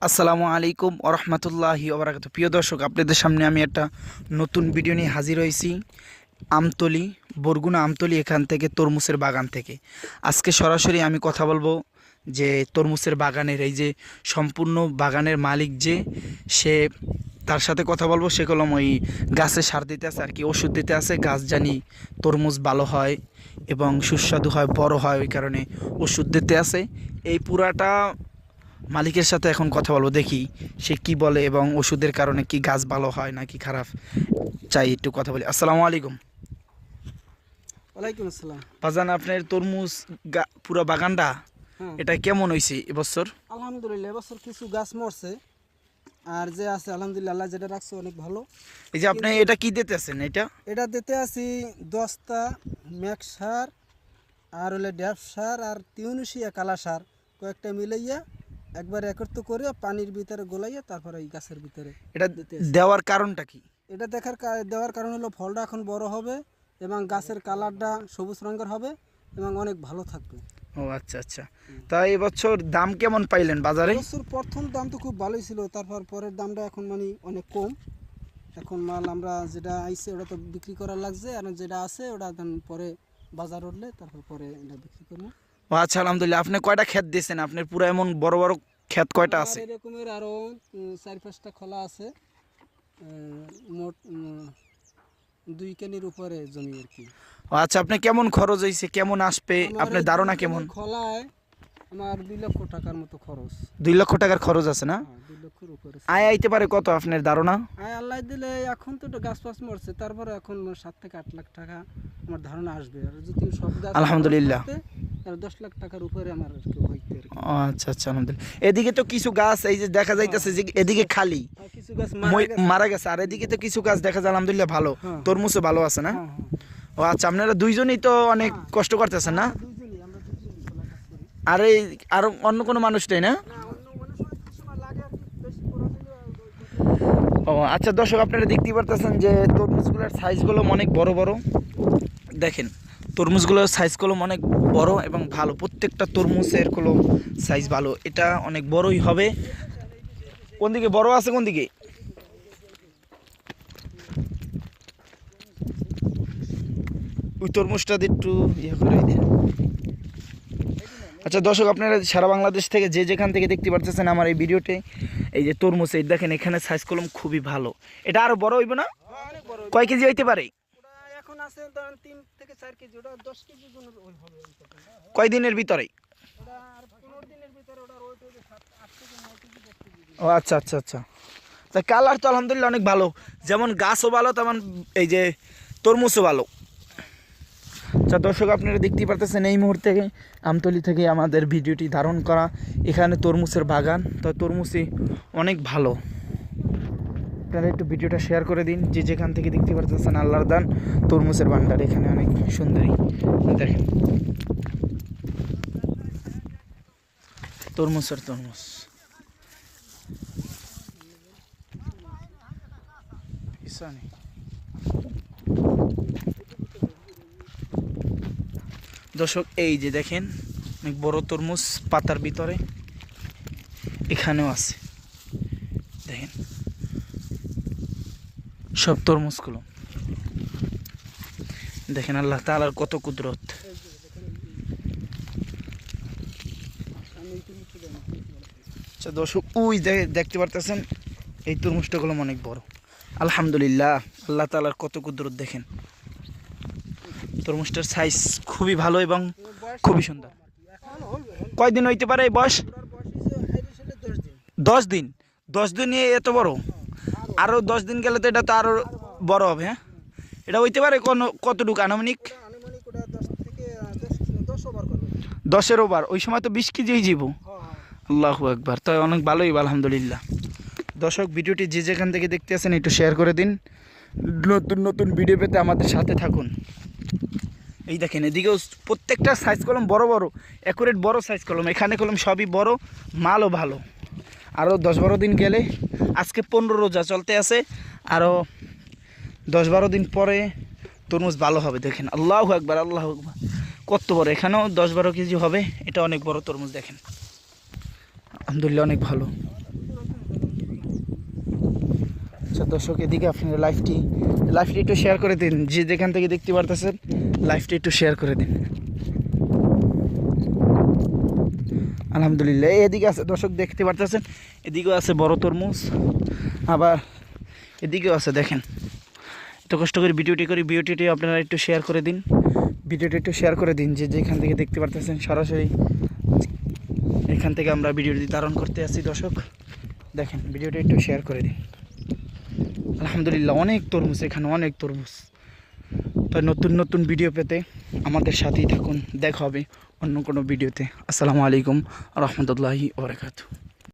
আসসালামু আলাইকুম ওরহমতুল্লাহি ওবরাকাতুহু। প্রিয় দর্শক, আপনাদের সামনে আমি একটা নতুন ভিডিও নিয়ে হাজির হয়েছি আমতলী, বরগুনা আমতলী, এখান থেকে তরমুজের বাগান থেকে। আজকে সরাসরি আমি কথা বলবো যে তরমুজের বাগানের এই যে সম্পূর্ণ বাগানের মালিক সে তার সাথে কথা বলবো। সে কলম ওই গাছে সার দিতে আছে আর কি, ওষুধ দিতে আছে, গাছ জানি তরমুজ ভালো হয় এবং সুস্বাদু হয়, বড় হয়, ওই কারণে ওষুধ দিতে আছে। এই পুরাটা মালিকের সাথে এখন কথা বলবো, দেখি সে কি বলে এবং ওষুধের কারণে কি গাছ ভালো হয় নাকি খারাপ। চাই একটু কথা বলি। আসসালামু আলাইকুম। ওয়ালাইকুম আসসালাম। বাজান, আপনার তরমুজ পুরো বাগানটা এটা কেমন হয়েছে এবছর? আলহামদুলিল্লাহ, এবছর কিছু গাছ মরছে, আর যে আছে আলহামদুলিল্লাহ আল্লাহ যেটা রাখছে অনেক ভালো। এই যে আপনি এটা কি দিতেছেন? এটা দিতে আছি 10টা ম্যাক সার, আর হলে ড্যাপ সার, আর তিউনিশিয়া কালা সার কয়েকটা মিলাইয়া একবার একত্র করে পানির ভিতরে গোলাইয়া তারপরে এই গাছের ভিতরে এটা দেওয়ার কারণটা কি? এটা দেওয়ার কারণ হলো ফলটা এখন বড় হবে এবং গাছের কালারটা সবুজ রঙের হবে এবং অনেক ভালো থাকবে। ও আচ্ছা আচ্ছা। তা এবছর দাম কেমন পাইলেন বাজারে? এবছর প্রথম দাম তো খুব ভালোই ছিল, তারপর পরের দামটা এখন মানে অনেক কম। এখন মাল আমরা যেটা আইছে ওটা তো বিক্রি করার লাগছে, আর যেটা আছে ওটা পরে বাজার উঠলে তারপর পরে এটা বিক্রি করবো। ও আচ্ছা, আলহামদুলিল্লাহ। আপনি কয়টা ক্ষেত দিয়েছেন? আপনার পুরো এমন বড় বড় ক্ষেত কয়টা আছে? এরকমের আরো 4-5টা খোলা আছে, মোট 2 কেনির উপরে জমি আর কি। ও আচ্ছা, আপনি কেমন খরচ হয়েছে, কেমন আসবে আপনার ধারণা কেমন? খোলায় আমার 2 লক্ষ টাকার মতো খরচ। 2 লক্ষ টাকার খরচ আছে না? 2 লক্ষের উপরে আয় আইতে পারে কত আপনার ধারণা? আয় আল্লাহ দিলে এখন তো গাছ ফাছ মরছে, তারপরে এখন 7 থেকে 8 লাখ টাকা আমার ধারণা আসবে। আর যদি সব গাছ আলহামদুলিল্লাহ 10 লাখ টাকার উপরে আমার আর কি হইতে আর কি। আচ্ছা আচ্ছা, আলহামদুলিল্লাহ। এদিকে তো কিছু গাছ এই যে দেখা যাইতেছে যে এদিকে খালি কিছু গাছ মারা গেছে, আর এদিকে তো কিছু গাছ দেখা যায় আলহামদুলিল্লাহ ভালো, তরমুজও ভালো আছে না? ও আচ্ছা, আপনারা দুইজনই তো অনেক কষ্ট করতেছেন না? দুইজনই, আমরা দুইজনই খোলা কাজ করি। আর এই আর অন্য কোনো মানুষ নেই না? না, অন্য মানুষ অনেক সময় লাগে আর কি, বেশি করা দিলে ও আচ্ছা দর্শক, আপনারা দেখতেই পারতেছেন যে তরমুজগুলোর সাইজগুলো অনেক বড় বড়। দেখেন, তরমুজগুলোর সাইজগুলো অনেক বড় এবং ভালো, প্রত্যেকটা তরমুজের গুলো সাইজ ভালো। এটা অনেক বড়ই হবে। কোন দিকে বড় আছে, কোন দিকে? ওই তরমুজটা একটু ইয়ে করে দেন। আচ্ছা দর্শক, আপনারা সারা বাংলাদেশ থেকে যে যেখান থেকে দেখতে পারতেছেন আমার এই ভিডিওতে, এই যে তরমুজ, এই দেখেন এখানে সাইজ কলম খুবই ভালো। এটা আরো বড় হইব না? অনেক বড়। কয় কেজি হইতে পারে? ওটা এখন আছে ধরেন 3 থেকে 4 কেজি, ওটা 10 কেজি গুণ হবে। কয় দিনের ভিতরে? ওটা আর 15 দিনের ভিতরে ওটা ওয়েট হবে 8 থেকে 9 কেজি 10 কেজি। ও আচ্ছা আচ্ছা আচ্ছা। তা কালার তো আলহামদুলিল্লাহ অনেক ভালো, যেমন গাছও ভালো তেমন এই যে তরমুজও ভালো। আচ্ছা দর্শক, আপনারা দেখতেই পারতেছেন এই মুহূর্তে আমতলী থেকে আমাদের ভিডিওটি ধারণ করা। এখানে তরমুজের বাগান, তো তরমুজই অনেক ভালো। আপনারা একটু ভিডিওটা শেয়ার করে দিন যে যেখান থেকে দেখতে পারতেছেন। আল্লাহর দান তরমুজের ভান্ডার, এখানে অনেক সুন্দরী। দেখেন তরমুজ আর তরমুজ। দর্শক, এই যে দেখেন অনেক বড় তরমুজ পাতার ভিতরে, এখানেও আছে দেখেন সব তরমুজগুলো। দেখেন আল্লাহ তাআলার কত কুদরত। আচ্ছা দর্শক, ওই দেখতে পারতেছেন এই তরমুজটাগুলো অনেক বড়। আলহামদুলিল্লাহ, আল্লাহ তাআলার কত কুদরত। দেখেন তরমুজটার সাইজ খুবই ভালো এবং খুবই সুন্দর। কয়দিন হইতে পারে এই বয়স? 10 দিন। 10 দিন এত বড়? আরো 10 দিন গেলে তো এটা তো আরো বড় হবে। হ্যাঁ, এটা হইতে পারে কতটুকু আনুমানিক? 10-এর ওভার। ওই সময় তো 20 কেজি যাব। আল্লাহু আকবার। তাই অনেক ভালোই, আলহামদুলিল্লাহ। দর্শক, ভিডিওটি যে যেখান থেকে দেখতে আছেন একটু শেয়ার করে দিন। নতুন নতুন ভিডিও পেতে আমাদের সাথে থাকুন। এই দেখেন এদিকেও প্রত্যেকটা সাইজ কলম বড় বড়, অ্যাকুরেট বড় সাইজ কলম। এখানে কলম সবই বড়, মালও ভালো। আরও 10-12 দিন গেলে, আজকে 15 রোজা চলতে আছে, আরও 10-12 দিন পরে তরমুজ ভালো হবে। দেখেন আল্লাহু আকবার, আল্লাহু আকবার, কত বড়। এখানেও 10-12 কেজি হবে। এটা অনেক বড় তরমুজ। দেখেন আলহামদুলিল্লাহ অনেক ভালো। আচ্ছা দর্শক, এদিকে আপনারা লাইভটি একটু শেয়ার করে দিন, যে যেখান থেকে দেখতে পারতেছেন লাইভটি একটু শেয়ার করে দিন। আলহামদুলিল্লাহ, এদিকে আছে দর্শক দেখতে পারতেছেন, এদিকেও আছে বড় তরমুজ, আবার এদিকেও আছে। দেখেন এত কষ্ট করে ভিডিওটি আপনারা একটু শেয়ার করে দিন, যে যেখান থেকে দেখতে পারতেছেন সরাসরি এখান থেকে আমরা ভিডিওটি ধারণ করতে আসছি। দর্শক দেখেন, ভিডিওটি একটু শেয়ার করে দিন। আলহামদুলিল্লাহ, অনেক তরমুজ, এখানে অনেক তরমুজ। তো নতুন ভিডিও পেতে আমাদের সাথেই থাকুন, দেখা হবে অন্য কোনো ভিডিওতে। আসসালামু আলাইকুম রহমতুল্লাহি ওয়া বারাকাতুহু।